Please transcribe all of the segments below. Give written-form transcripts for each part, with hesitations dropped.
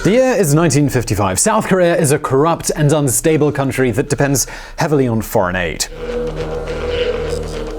The year is 1955. South Korea is a corrupt and unstable country that depends heavily on foreign aid.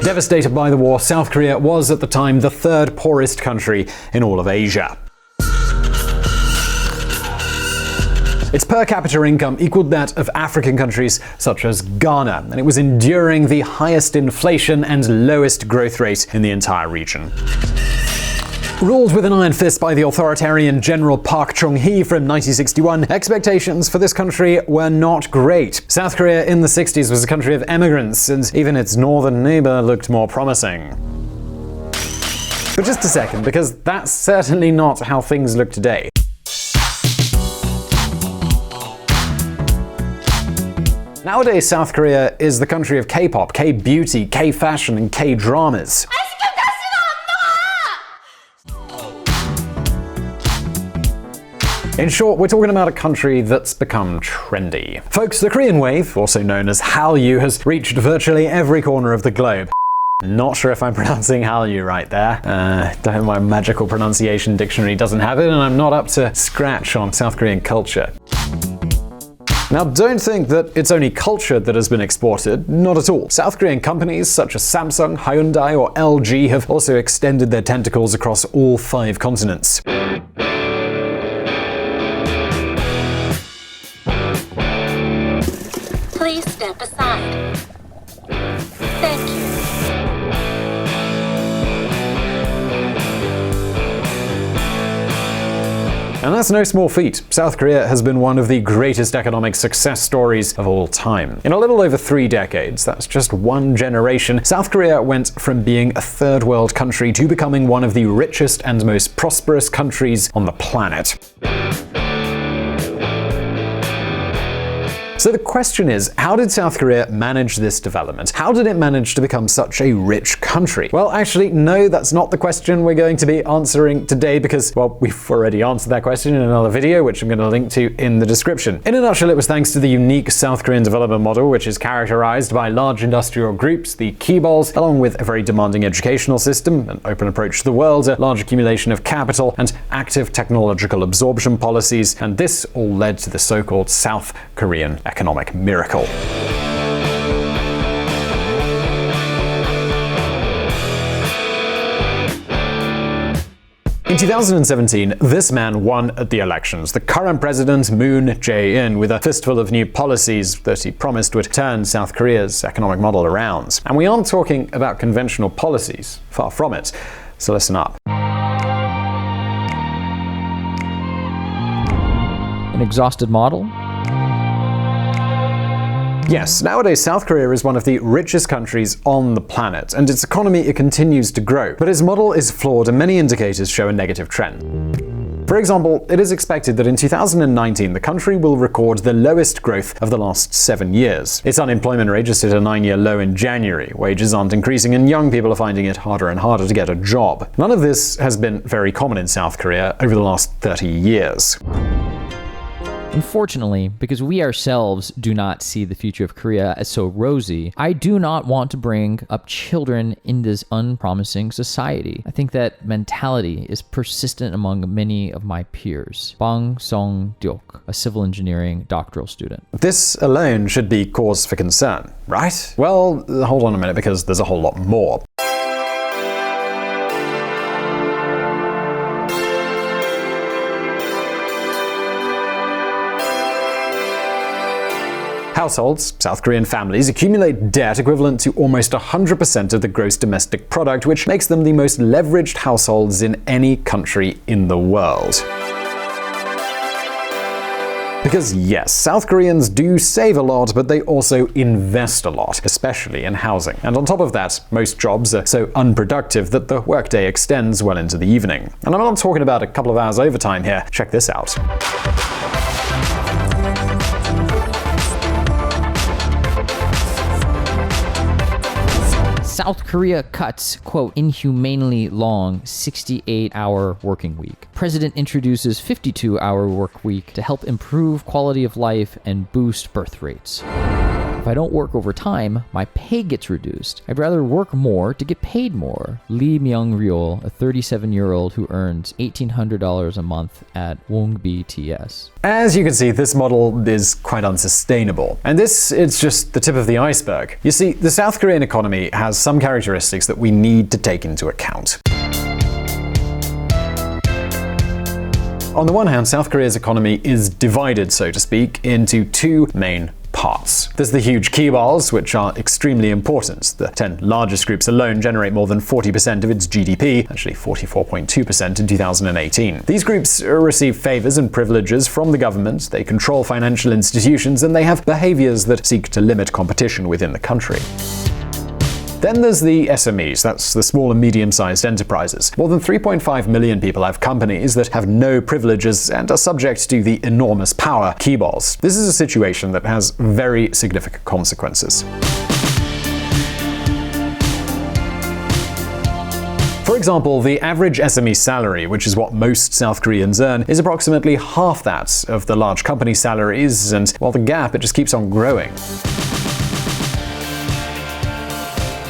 Devastated by the war, South Korea was at the time the third poorest country in all of Asia. Its per capita income equaled that of African countries such as Ghana, and it was enduring the highest inflation and lowest growth rate in the entire region. Ruled with an iron fist by the authoritarian General Park Chung-hee from 1961, expectations for this country were not great. South Korea in the 60s was a country of immigrants, and even its northern neighbor looked more promising. But just a second, because that's certainly not how things look today. Nowadays, South Korea is the country of K-pop, K-beauty, K-fashion, and K-dramas. In short, we're talking about a country that's become trendy. Folks, the Korean wave, also known as Hallyu, has reached virtually every corner of the globe. Not sure if I'm pronouncing Hallyu right there. My magical pronunciation dictionary doesn't have it, and I'm not up to scratch on South Korean culture. Now, don't think that it's only culture that has been exported. Not at all. South Korean companies such as Samsung, Hyundai, or LG have also extended their tentacles across all 5 continents. Please step aside. Thank you. And that's no small feat. South Korea has been one of the greatest economic success stories of all time. In a little over 3 decades, that's just one generation, South Korea went from being a third world country to becoming one of the richest and most prosperous countries on the planet. So the question is, how did South Korea manage this development? How did it manage to become such a rich country? Well, actually, no, that's not the question we're going to be answering today because, well, we've already answered that question in another video, which I'm going to link to in the description. In a nutshell, it was thanks to the unique South Korean development model, which is characterized by large industrial groups, the Kiebols, along with a very demanding educational system, an open approach to the world, a large accumulation of capital, and active technological absorption policies, and this all led to the so-called South Korean economic miracle. In 2017, this man won at the elections, the current President Moon Jae-in, with a fistful of new policies that he promised would turn South Korea's economic model around. And we aren't talking about conventional policies, far from it. So listen up. An exhausted model? Yes, nowadays South Korea is one of the richest countries on the planet, and its economy it continues to grow. But its model is flawed and many indicators show a negative trend. For example, it is expected that in 2019 the country will record the lowest growth of the last 7 years. Its unemployment rate just hit a 9-year low in January, wages aren't increasing, and young people are finding it harder and harder to get a job. None of this has been very common in South Korea over the last 30 years. Unfortunately, because we ourselves do not see the future of Korea as so rosy, I do not want to bring up children in this unpromising society. I think that mentality is persistent among many of my peers. Bang Song-dyok, a civil engineering doctoral student. This alone should be cause for concern, right? Well, hold on a minute, because there's a whole lot more. Households, South Korean families, accumulate debt equivalent to almost 100% of the gross domestic product, which makes them the most leveraged households in any country in the world. Because yes, South Koreans do save a lot, but they also invest a lot, especially in housing. And on top of that, most jobs are so unproductive that the workday extends well into the evening. And I'm not talking about a couple of hours overtime here. Check this out. South Korea cuts, quote, inhumanely long 68-hour working week. President introduces 52-hour work week to help improve quality of life and boost birth rates. If I don't work overtime, my pay gets reduced. I'd rather work more to get paid more. Lee Myung-ryul, a 37-year-old who earns $1,800 a month at Wongbee TS. As you can see, this model is quite unsustainable. And this is just the tip of the iceberg. You see, the South Korean economy has some characteristics that we need to take into account. On the one hand, South Korea's economy is divided, so to speak, into two main parts. There's the huge keyballs, which are extremely important. The 10 largest groups alone generate more than 40% of its GDP, actually 44.2% in 2018. These groups receive favors and privileges from the government, they control financial institutions, and they have behaviors that seek to limit competition within the country. Then there's the SMEs, that's the small and medium-sized enterprises. More than 3.5 million people have companies that have no privileges and are subject to the enormous power keyballs. This is a situation that has very significant consequences. For example, the average SME salary, which is what most South Koreans earn, is approximately half that of the large company salaries, and while the gap, it just keeps on growing.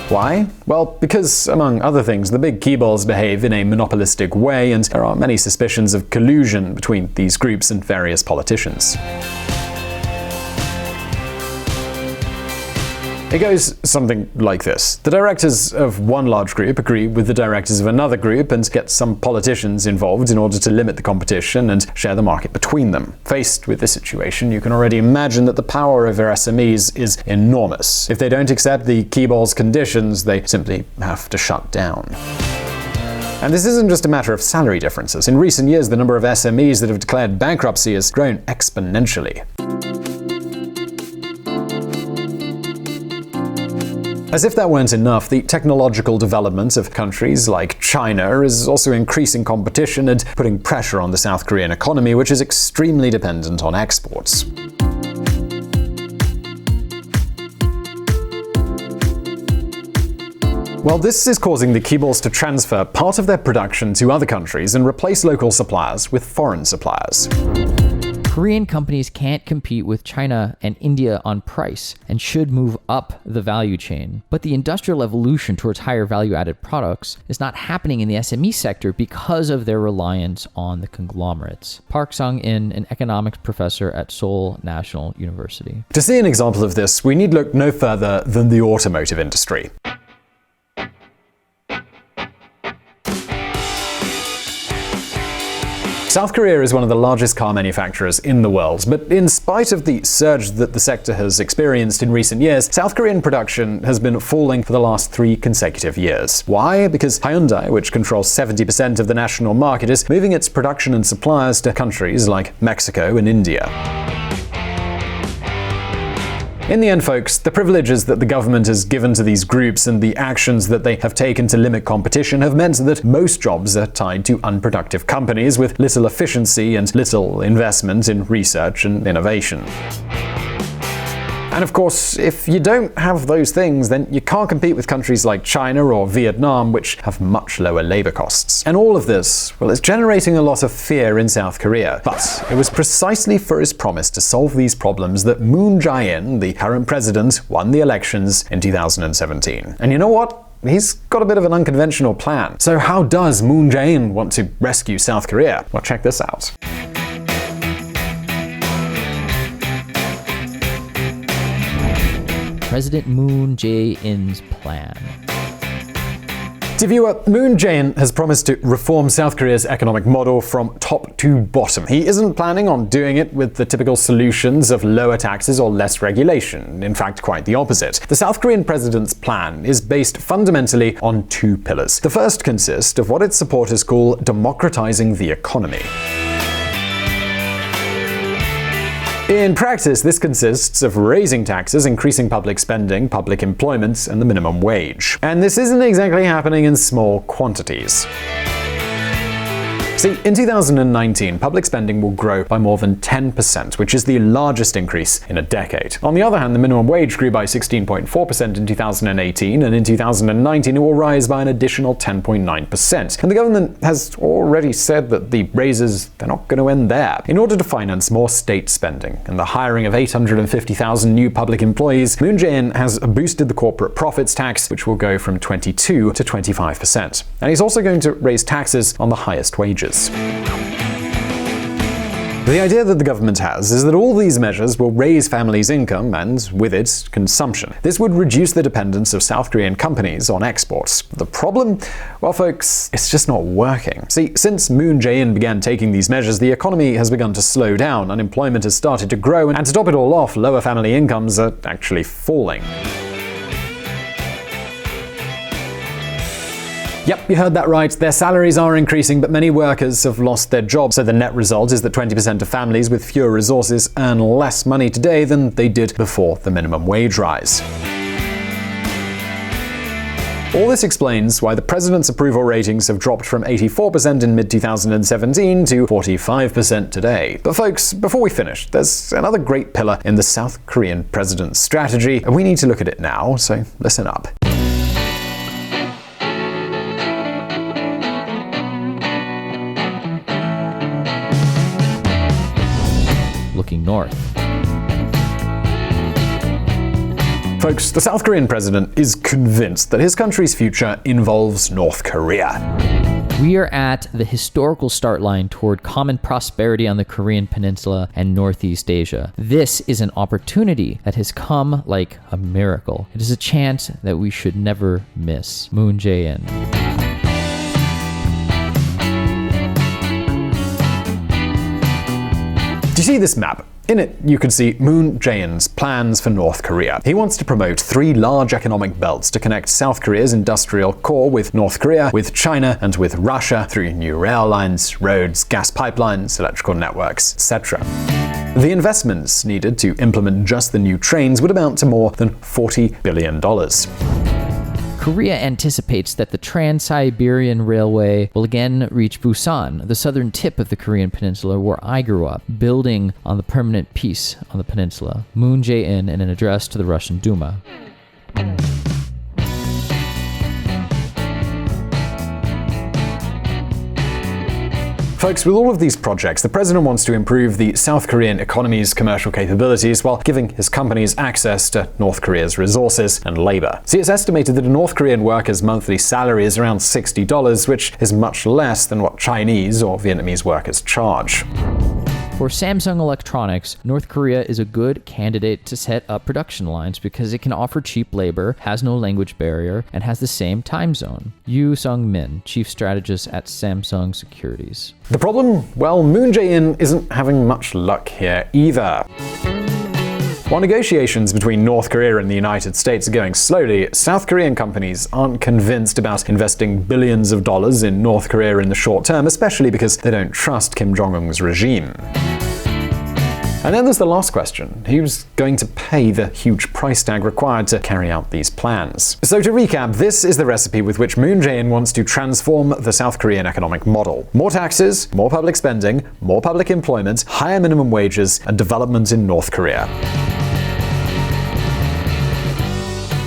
Why? Well, because, among other things, the big keyballs behave in a monopolistic way, and there are many suspicions of collusion between these groups and various politicians. It goes something like this. The directors of one large group agree with the directors of another group and get some politicians involved in order to limit the competition and share the market between them. Faced with this situation, you can already imagine that the power of their SMEs is enormous. If they don't accept the keyball's conditions, they simply have to shut down. And this isn't just a matter of salary differences. In recent years, the number of SMEs that have declared bankruptcy has grown exponentially. As if that weren't enough, the technological development of countries like China is also increasing competition and putting pressure on the South Korean economy, which is extremely dependent on exports. Well, this is causing the keyballs to transfer part of their production to other countries and replace local suppliers with foreign suppliers. Korean companies can't compete with China and India on price and should move up the value chain. But the industrial evolution towards higher value-added products is not happening in the SME sector because of their reliance on the conglomerates. Park Sung-in, an economics professor at Seoul National University. To see an example of this, we need look no further than the automotive industry. South Korea is one of the largest car manufacturers in the world, but in spite of the surge that the sector has experienced in recent years, South Korean production has been falling for the last 3 consecutive years. Why? Because Hyundai, which controls 70% of the national market, is moving its production and suppliers to countries like Mexico and India. In the end, folks, the privileges that the government has given to these groups and the actions that they have taken to limit competition have meant that most jobs are tied to unproductive companies with little efficiency and little investment in research and innovation. And of course, if you don't have those things, then you can't compete with countries like China or Vietnam, which have much lower labor costs. And all of this, well, it's generating a lot of fear in South Korea. But it was precisely for his promise to solve these problems that Moon Jae-in, the current president, won the elections in 2017. And you know what? He's got a bit of an unconventional plan. So how does Moon Jae-in want to rescue South Korea? Well, check this out. President Moon Jae-in's plan. To viewer, Moon Jae-in has promised to reform South Korea's economic model from top to bottom. He isn't planning on doing it with the typical solutions of lower taxes or less regulation. In fact, quite the opposite. The South Korean president's plan is based fundamentally on 2 pillars. The first consists of what its supporters call democratizing the economy. In practice, this consists of raising taxes, increasing public spending, public employment, and the minimum wage. And this isn't exactly happening in small quantities. See, in 2019, public spending will grow by more than 10%, which is the largest increase in a decade. On the other hand, the minimum wage grew by 16.4% in 2018, and in 2019 it will rise by an additional 10.9%. And the government has already said that the raises, they're not going to end there. In order to finance more state spending and the hiring of 850,000 new public employees, Moon Jae-in has boosted the corporate profits tax, which will go from 22 to 25%. And he's also going to raise taxes on the highest wages. The idea that the government has is that all these measures will raise families' income and, with it, consumption. This would reduce the dependence of South Korean companies on exports. The problem? Well, folks, it's just not working. See, since Moon Jae-in began taking these measures, the economy has begun to slow down, unemployment has started to grow, and to top it all off, lower family incomes are actually falling. Yep, you heard that right. Their salaries are increasing, but many workers have lost their jobs. So the net result is that 20% of families with fewer resources earn less money today than they did before the minimum wage rise. All this explains why the president's approval ratings have dropped from 84% in mid-2017 to 45% today. But folks, before we finish, there's another great pillar in the South Korean president's strategy, and we need to look at it now, so listen up. Looking north. Folks, the South Korean president is convinced that his country's future involves North Korea. We are at the historical start line toward common prosperity on the Korean Peninsula and Northeast Asia. This is an opportunity that has come like a miracle. It is a chance that we should never miss. Moon Jae-in. Do you see this map? In it, you can see Moon Jae-in's plans for North Korea. He wants to promote 3 large economic belts to connect South Korea's industrial core with North Korea, with China, and with Russia through new rail lines, roads, gas pipelines, electrical networks, etc. The investments needed to implement just the new trains would amount to more than $40 billion. Korea anticipates that the Trans-Siberian Railway will again reach Busan, the southern tip of the Korean peninsula where I grew up, building on the permanent peace on the peninsula. Moon Jae-in in an address to the Russian Duma. Folks, with all of these projects, the president wants to improve the South Korean economy's commercial capabilities while giving his companies access to North Korea's resources and labor. See, it's estimated that a North Korean worker's monthly salary is around $60, which is much less than what Chinese or Vietnamese workers charge. For Samsung Electronics, North Korea is a good candidate to set up production lines because it can offer cheap labor, has no language barrier, and has the same time zone. Yoo Sung-min, chief strategist at Samsung Securities. The problem? Well, Moon Jae-in isn't having much luck here either. While negotiations between North Korea and the United States are going slowly, South Korean companies aren't convinced about investing billions of dollars in North Korea in the short term, especially because they don't trust Kim Jong-un's regime. And then there's the last question. Who's going to pay the huge price tag required to carry out these plans? So to recap, this is the recipe with which Moon Jae-in wants to transform the South Korean economic model. More taxes, more public spending, more public employment, higher minimum wages, and development in North Korea.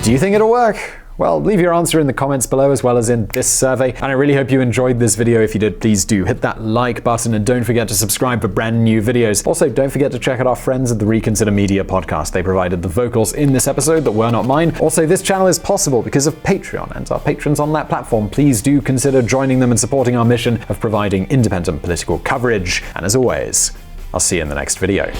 Do you think it'll work? Well, leave your answer in the comments below as well as in this survey. And I really hope you enjoyed this video. If you did, please do hit that like button and don't forget to subscribe for brand new videos. Also, don't forget to check out our friends at the Reconsider Media podcast. They provided the vocals in this episode that were not mine. Also, this channel is possible because of Patreon and our patrons on that platform. Please do consider joining them and supporting our mission of providing independent political coverage. And as always, I'll see you in the next video.